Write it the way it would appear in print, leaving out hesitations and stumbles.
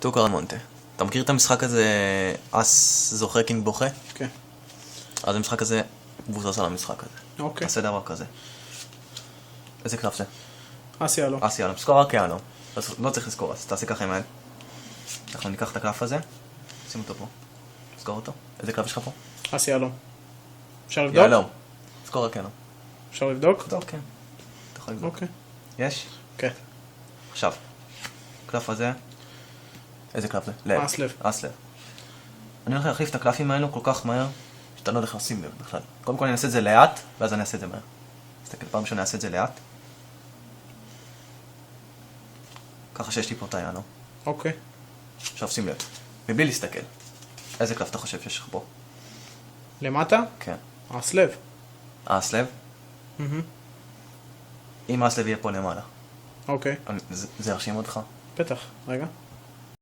טוקרמונטה. אתה מכיר את המשחק הזה, אס זוכה קינג בוכה? כן. אז המשחק הזה מבוסס על המשחק הזה. אוקיי. עושה דבר כזה. איזה קלף זה? אס יהלום. אס יהלום. תזכור רק יהלום. לא צריך לזכור, אז תעשה ככה עם היד. אנחנו ניקח את הקלף הזה, שים אותו פה. תזכור אותו. איזה קלף יש לך פה? אס יהלום. אפשר לבדוק? יהלום. תזכור רק יהלום. אפשר לבדוק? טוב, כן. אתה יכול לבדוק. אוקיי. יש? כן. עכשיו. קלף הזה. איזה קלף זה? לב. אס לב. אס לב. אני הולך להחליף את הקלפים האלו כל כך מהר, שאתה לא יודע איך לשים לב בכלל. קודם כל אני אעשה את זה לאט, ואז אני אעשה את זה מהר. תסתכל, פעם שאני אעשה את זה לאט. ככה שיש לי פה את היענו. אוקיי. עכשיו שים לב. מבלי להסתכל. איזה קלף אתה חושב שיש לך פה? למטה? כן. אס לב. אס לב. אם אס לב יהיה פה למעלה. אוקיי. זה ירשים אותך? בטח. רגע.